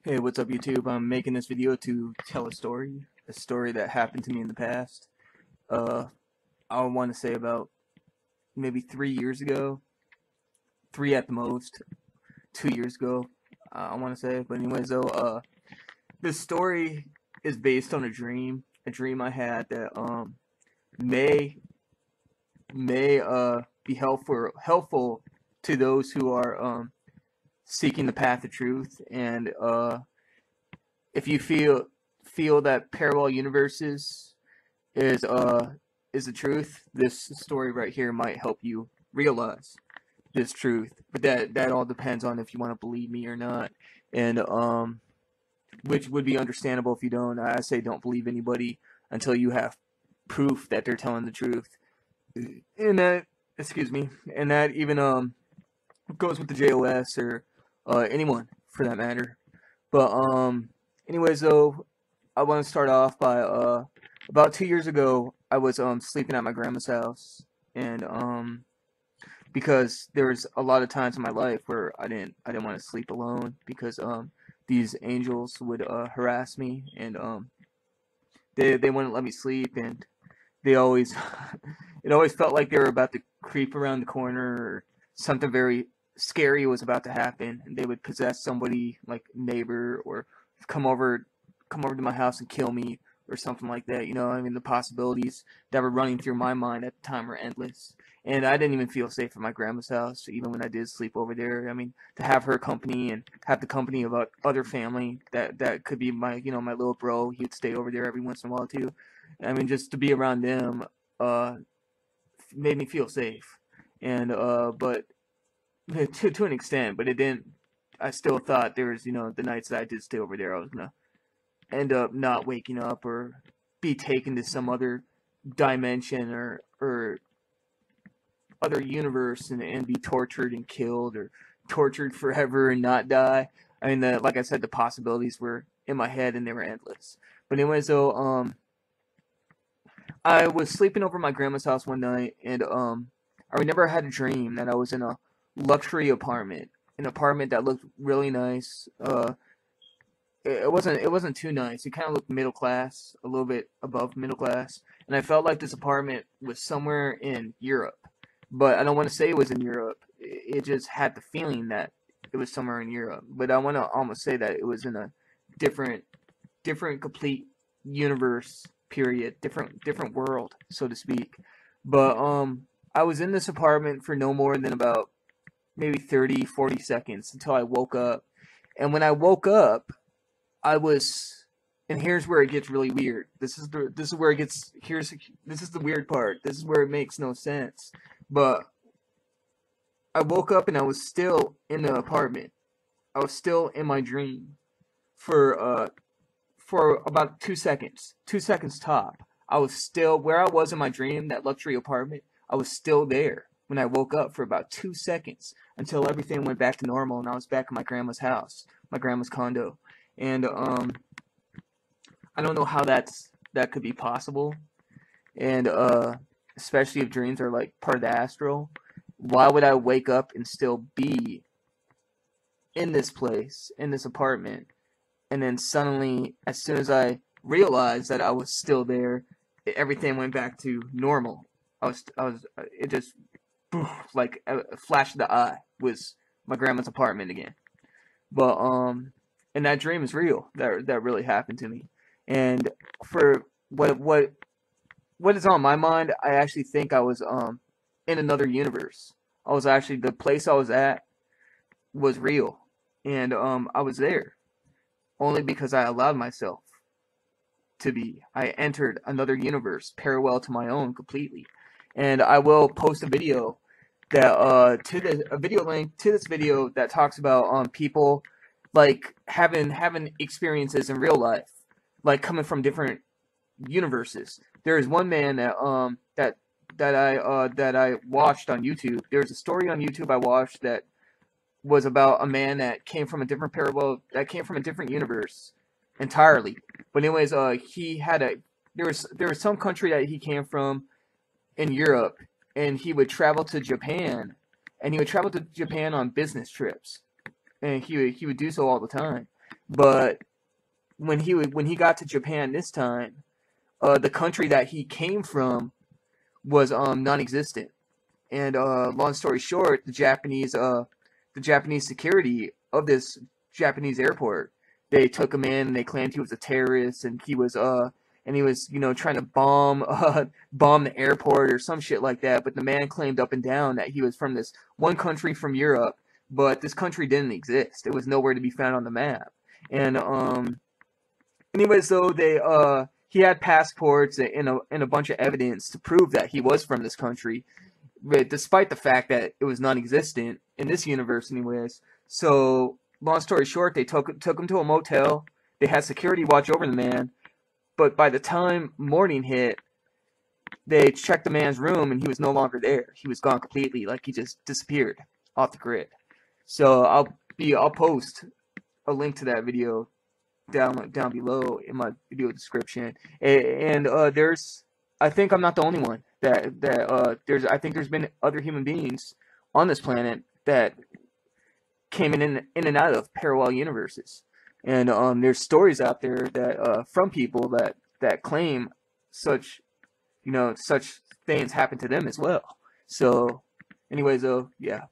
Hey, what's up YouTube? I'm making this video to tell a story that happened to me in the past. Uh, I want to say about maybe 3 years ago, three at the most, 2 years ago, I want to say. But anyways, though, this story is based on a dream I had that may be helpful to those who are seeking the path of truth. And if you feel that parallel universes is the truth, this story right here might help you realize this truth. But that all depends on if you want to believe me or not, and which would be understandable if you don't. I say don't believe anybody until you have proof that they're telling the truth, and that excuse me, and that even goes with the JOS or anyone for that matter. But anyways though, I want to start off by about 2 years ago, I was sleeping at my grandma's house, and because there was a lot of times in my life where I didn't want to sleep alone because these angels would harass me, and they wouldn't let me sleep, and they always it always felt like they were about to creep around the corner, or something very scary was about to happen, and they would possess somebody like neighbor, or come over come over to my house and kill me or something like that. I mean, the possibilities that were running through my mind at the time were endless. And I didn't even feel safe at my grandma's house, even when I did sleep over there. I mean, to have her company and have the company of other family that could be my little bro. He'd stay over there every once in a while too. I mean, just to be around them uh, made me feel safe. And but to an extent, but it didn't. I still thought there was, the nights that I did stay over there, I was gonna end up not waking up or be taken to some other dimension, or other universe, and be tortured and killed, or tortured forever and not die. I mean, like I said, the possibilities were in my head and they were endless. But anyways, though, I was sleeping over at my grandma's house one night, and I remember I had a dream that I was in a luxury apartment, an apartment that looked really nice. It wasn't too nice. It kind of looked middle class, a little bit above middle class, and I felt like this apartment was somewhere in Europe. But I don't want to say it was in Europe. It just had the feeling that it was somewhere in Europe. But I want to almost say that it was in a different, different complete universe period, different world, so to speak. But I was in this apartment for no more than about maybe 30, 40 seconds until I woke up. And when I woke up, I was, and here's where it gets really weird. This is where it gets this is the weird part. This is where it makes no sense. But I woke up and I was still in the apartment. I was still in my dream for about 2 seconds. 2 seconds top. I was still where I was in my dream, that luxury apartment. I was still there when I woke up for about 2 seconds until everything went back to normal and I was back in my grandma's house, my grandma's condo. And I don't know how that could be possible. And especially if dreams are like part of the astral. Why would I wake up and still be in this place, in this apartment, and then suddenly, as soon as I realized that I was still there, everything went back to normal. It just, like a flash of the eye, was my grandma's apartment again. But and that dream is real. That really happened to me. And for what is on my mind, I actually think I was in another universe. I was actually, the place I was at was real, and I was there only because I allowed myself to be. I entered another universe parallel to my own completely. And I will post a video that a video link to this video that talks about people like having experiences in real life, like coming from different universes. There is one man that I watched on YouTube. There's a story on YouTube I watched that was about a man that came from a different parallel, that came from a different universe entirely. But anyways, he had a there was some country that he came from in Europe, and he would travel to Japan, and he would travel to Japan on business trips, and he would do so all the time. But when he got to Japan this time, the country that he came from was non-existent. And long story short, the Japanese security of this Japanese airport, they took him in and they claimed he was a terrorist, and he was trying to bomb the airport or some shit like that. But the man claimed up and down that he was from this one country from Europe, but this country didn't exist. It was nowhere to be found on the map. And anyways, though, he had passports and a bunch of evidence to prove that he was from this country, but despite the fact that it was non-existent in this universe, anyways. So, long story short, they took him to a motel. They had security watch over the man, but by the time morning hit, they checked the man's room and he was no longer there. He was gone completely, like he just disappeared off the grid. So I'll post a link to that video down below in my video description. And I think I'm not the only one I think there's been other human beings on this planet that came in and out of parallel universes. And there's stories out there that from people that claim such things happen to them as well. So anyways, yeah.